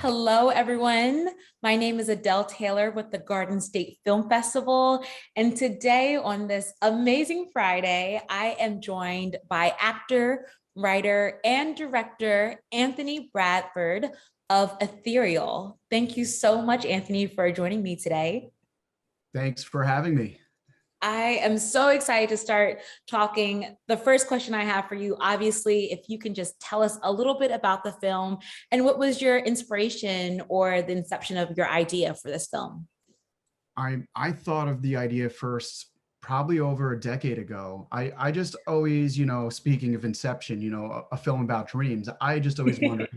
Hello, everyone. My name is Adele Taylor with the Garden State Film Festival. And today, on this amazing Friday, I am joined by actor, writer, and director Anthony Bradford of Ethereal. Thank you so much, Anthony, for joining me today. Thanks for having me. I am so excited to start talking. The first question I have for you, obviously, if you can just tell us a little bit about the film and what was your inspiration or the inception of your idea for this film? I thought of the idea first probably over a decade ago. I just always, speaking of Inception, a film about dreams, I just always wondered,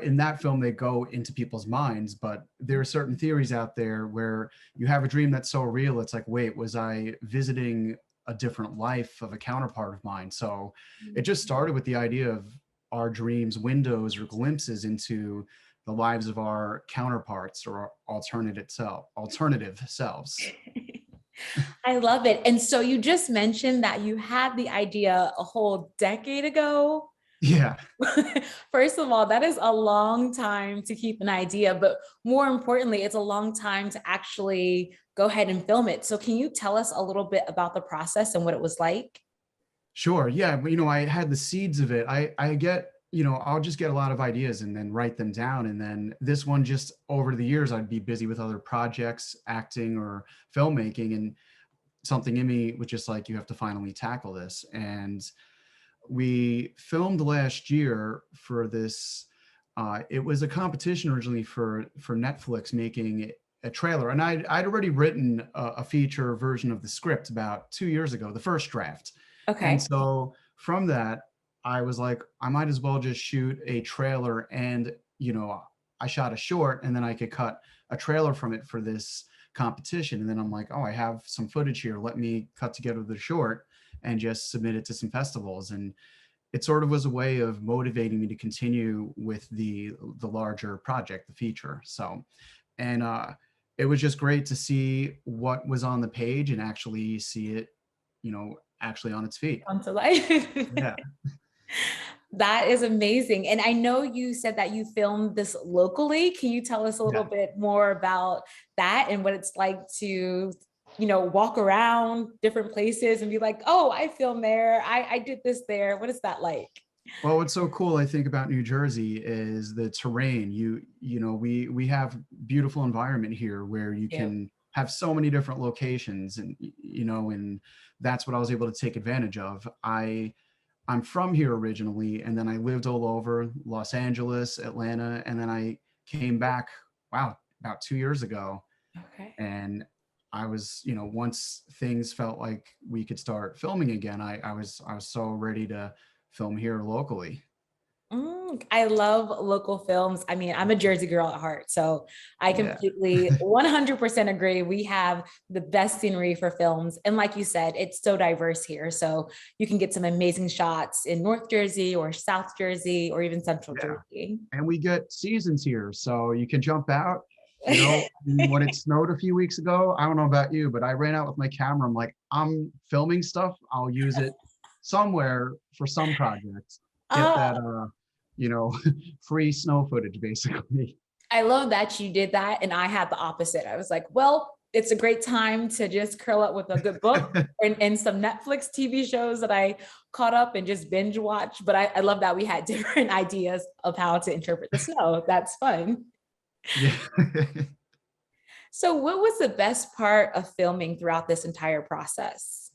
in that film they go into people's minds, but there are certain theories out there where you have a dream that's so real, it's like, wait, was I visiting a different life of a counterpart of mine? So it just started with the idea of our dreams, windows or glimpses into the lives of our counterparts or alternative selves. I love it. And so you just mentioned that you had the idea a whole decade ago. Yeah. First of all, that is a long time to keep an idea, but more importantly, it's a long time to actually go ahead and film it. So can you tell us a little bit about the process and what it was like? Sure. Yeah. But, I had the seeds of it. I get, I'll just get a lot of ideas and then write them down. And then this one, just over the years, I'd be busy with other projects, acting or filmmaking. And something in me was just like, you have to finally tackle this. And we filmed last year for this. It was a competition originally for Netflix making a trailer. And I'd already written a feature version of the script about 2 years ago, the first draft. And Okay. so from that, I was like, I might as well just shoot a trailer and, I shot a short and then I could cut a trailer from it for this competition. And then I'm like, oh, I have some footage here. Let me cut together the short and just submit it to some festivals. And it sort of was a way of motivating me to continue with the larger project, the feature. So, and it was just great to see what was on the page and actually see it, actually on its feet. Onto life. Yeah. That is amazing. And I know you said that you filmed this locally. Can you tell us a little Yeah. bit more about that and what it's like to, walk around different places and be like, oh, I filmed there. I did this there. What is that like? Well, what's so cool, I think, about New Jersey is the terrain. We have beautiful environment here where you Yeah. can have so many different locations, and and that's what I was able to take advantage of. I'm from here originally, and then I lived all over Los Angeles, Atlanta, and then I came back, wow, about 2 years ago. Okay. And I was, once things felt like we could start filming again, I was so ready to film here locally. I love local films. I mean, I'm a Jersey girl at heart, so I Yeah. completely 100% agree. We have the best scenery for films. And like you said, it's so diverse here. So you can get some amazing shots in North Jersey or South Jersey or even Central Yeah. Jersey. And we get seasons here, so you can jump out. When it snowed a few weeks ago, I don't know about you, but I ran out with my camera. I'm like, I'm filming stuff. I'll use it somewhere for some projects. Get Uh, that, you know, free snow footage, basically. I love that you did that. And I had the opposite. I was like, well, it's a great time to just curl up with a good book and some Netflix TV shows that I caught up and just binge watch. But I love that we had different ideas of how to interpret the snow. That's fun. Yeah. So, what was the best part of filming throughout this entire process?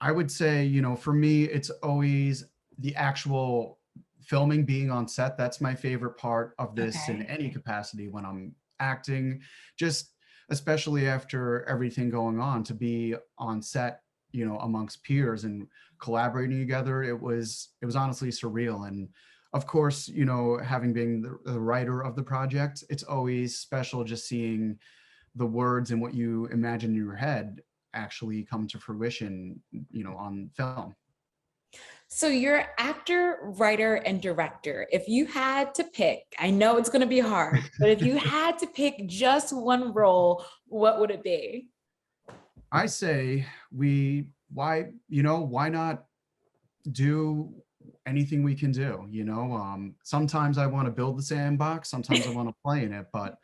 I would say, for me, it's always the actual filming, being on set. That's my favorite part of this in Okay. any capacity when I'm acting, just especially after everything going on, to be on set, amongst peers and collaborating together. It was honestly surreal. And of course, having been the writer of the project, it's always special just seeing the words and what you imagine in your head actually come to fruition, on film. So, you're actor, writer, and director. If you had to pick, I know it's going to be hard, but if you had to pick just one role, what would it be? I say why not do anything we can do, sometimes I want to build the sandbox, sometimes I want to play in it, but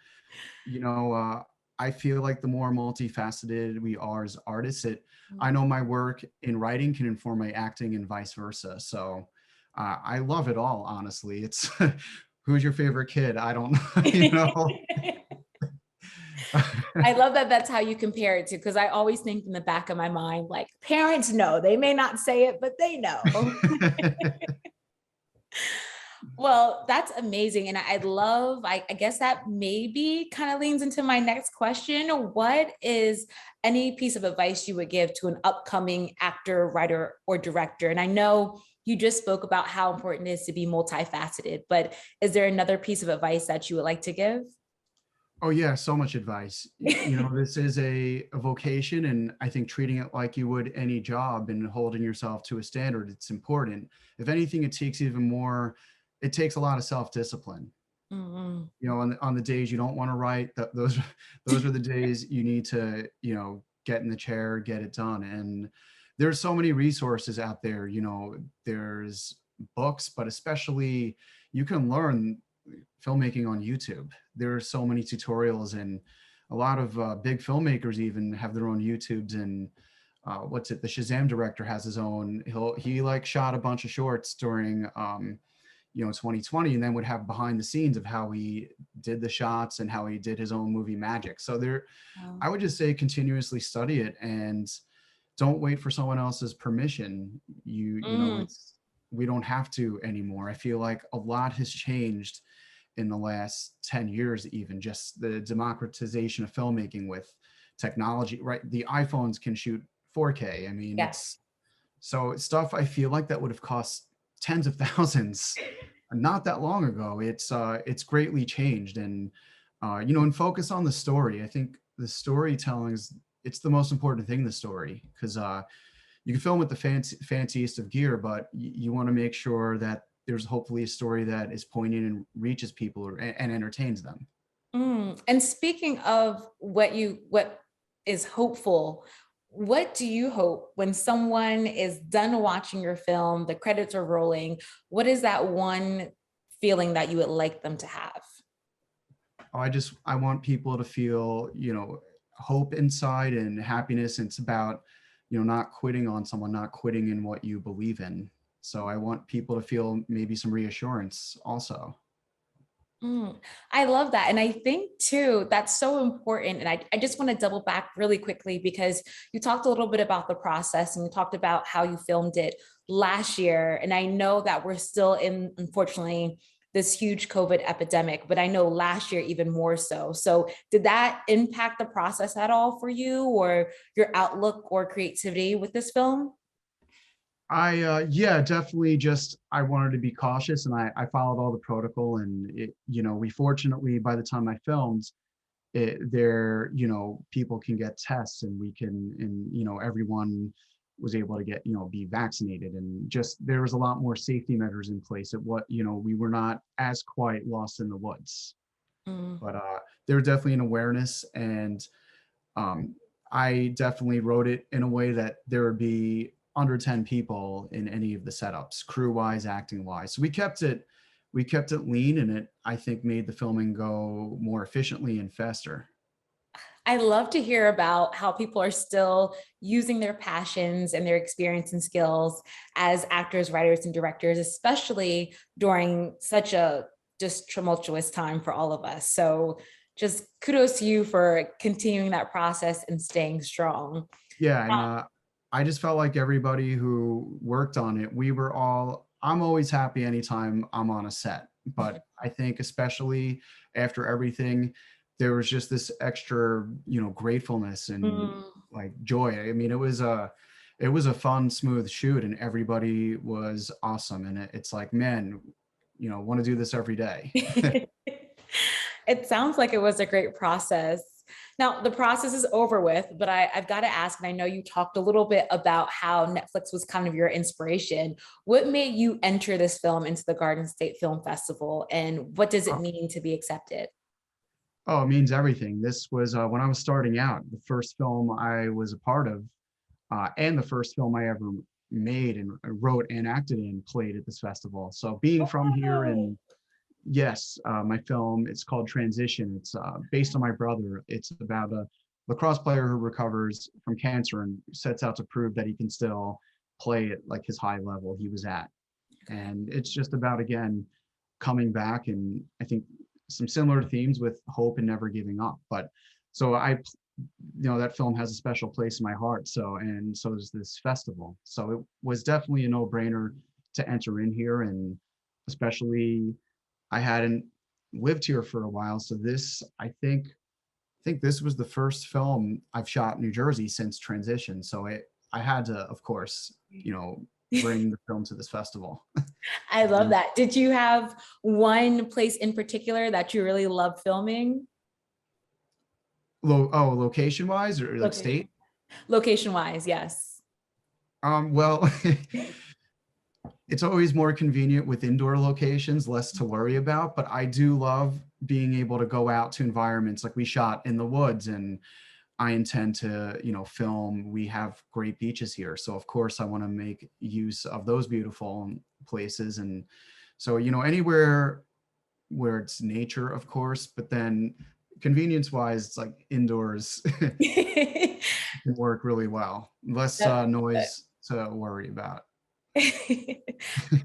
you know, I feel like the more multifaceted we are as artists, I know my work in writing can inform my acting and vice versa. So I love it all, honestly. It's who's your favorite kid? I don't know, I love that that's how you compare it to, because I always think in the back of my mind, like parents know, they may not say it, but they know. Well, that's amazing. And I love, I guess that maybe kind of leans into my next question. What is any piece of advice you would give to an upcoming actor, writer, or director? And I know you just spoke about how important it is to be multifaceted, but is there another piece of advice that you would like to give? Oh yeah, so much advice. This is a vocation, and I think treating it like you would any job and holding yourself to a standard, it's important. If anything, it takes a lot of self-discipline. Mhm. On the days you don't want to write, those are the days you need to, get in the chair, get it done. And there's so many resources out there. There's books, but especially you can learn filmmaking on YouTube. There are so many tutorials, and a lot of big filmmakers even have their own YouTubes. And the Shazam director has his own. He like shot a bunch of shorts during 2020, and then would have behind the scenes of how he did the shots and how he did his own movie magic. So Wow. I would just say continuously study it and don't wait for someone else's permission. Mm. We don't have to anymore. I feel like a lot has changed in the last 10 years, even just the democratization of filmmaking with technology, right? The iPhones can shoot 4K. I mean, Yes. so stuff I feel like that would have cost tens of thousands not that long ago. It's greatly changed, and focus on the story. I think the storytelling is it's the most important thing. The story, because you can film with the fanciest of gear, but you want to make sure that there's hopefully a story that is poignant and reaches people and entertains them. And speaking of what is hopeful, what do you hope when someone is done watching your film, the credits are rolling? What is that one feeling that you would like them to have? I want people to feel, hope inside and happiness. It's about, not quitting on someone, not quitting in what you believe in. So I want people to feel maybe some reassurance also. Mm, I love that. And I think too, that's so important. And I just want to double back really quickly because you talked a little bit about the process and you talked about how you filmed it last year. And I know that we're still in, unfortunately, this huge COVID epidemic, but I know last year even more so. So did that impact the process at all for you or your outlook or creativity with this film? Yeah, definitely. Just I wanted to be cautious, and I followed all the protocol, and we fortunately by the time I filmed people can get tests, and we can, and everyone was able to get, be vaccinated, and just there was a lot more safety measures in place. We were not as quite lost in the woods, Mm. but there was definitely an awareness, and um, I definitely wrote it in a way that there would be under 10 people in any of the setups, crew wise, acting wise. So we kept it lean, and it I think made the filming go more efficiently and faster. I love to hear about how people are still using their passions and their experience and skills as actors, writers, and directors, especially during such a just tumultuous time for all of us. So just kudos to you for continuing that process and staying strong. Yeah, and I just felt like everybody who worked on it, I'm always happy anytime I'm on a set, but I think especially after everything, there was just this extra, gratefulness and Mm. like joy. I mean, it was a fun, smooth shoot, and everybody was awesome. And it's like, man, want to do this every day. It sounds like it was a great process. Now, the process is over with, but I've got to ask, and I know you talked a little bit about how Netflix was kind of your inspiration. What made you enter this film into the Garden State Film Festival, and what does it mean to be accepted? Oh, it means everything. This was when I was starting out, the first film I was a part of, and the first film I ever made and wrote and acted in played at this festival. So being from here, Wow. and yes, my film, it's called Transition. It's based on my brother. It's about a lacrosse player who recovers from cancer and sets out to prove that he can still play at like his high level he was at. Okay. And it's just about, again, coming back, and I think some similar themes with hope and never giving up. But so that film has a special place in my heart. So, and so does this festival. So it was definitely a no-brainer to enter in here. And especially I hadn't lived here for a while. So this, I think this was the first film I've shot in New Jersey since transition. So I had to, of course, bring the film to this festival. I love And that. Did you have one place in particular that you really love filming? location wise, or like Location. state? Location wise, yes. Well, it's always more convenient with indoor locations, less to worry about. But I do love being able to go out to environments like we shot in the woods, and I intend to, film. We have great beaches here. So of course I want to make use of those beautiful places. And so, anywhere where it's nature, of course, but then convenience wise, it's like indoors can work really well. Less That noise to worry about.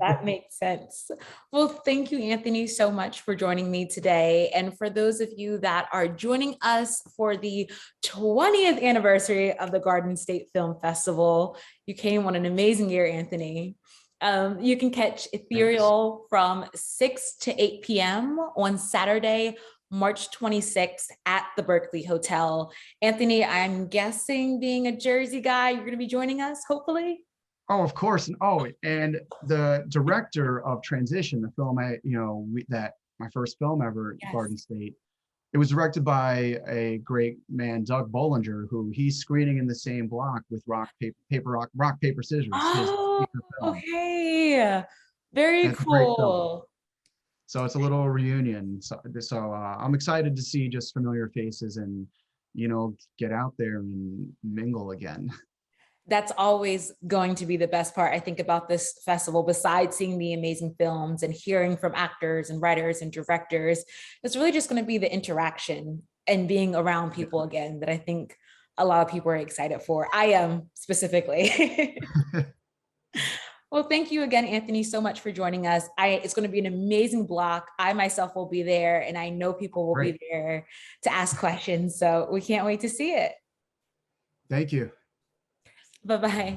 that makes sense. Well, thank you, Anthony, so much for joining me today. And for those of you that are joining us for the 20th anniversary of the Garden State Film Festival, you came on an amazing year, Anthony. You can catch Thanks. Ethereal from 6 to 8 p.m. on Saturday, March 26th at the Berkeley Hotel. Anthony, I'm guessing being a Jersey guy, you're going to be joining us, hopefully? Oh, of course. And the director of Transition, the film that my first film ever, Yes. Garden State, it was directed by a great man, Doug Bollinger, who he's screening in the same block with Rock Paper Scissors, his Oh, feature film. okay. Very And it's a great film. cool. So it's a little reunion. So I'm excited to see just familiar faces and get out there and mingle again. That's always going to be the best part, I think, about this festival, besides seeing the amazing films and hearing from actors and writers and directors. It's really just going to be the interaction and being around people again that I think a lot of people are excited for. I am specifically. Well, thank you again, Anthony, so much for joining us. It's going to be an amazing block. I myself will be there, and I know people will Great. be there to ask questions. So we can't wait to see it. Thank you. Bye-bye.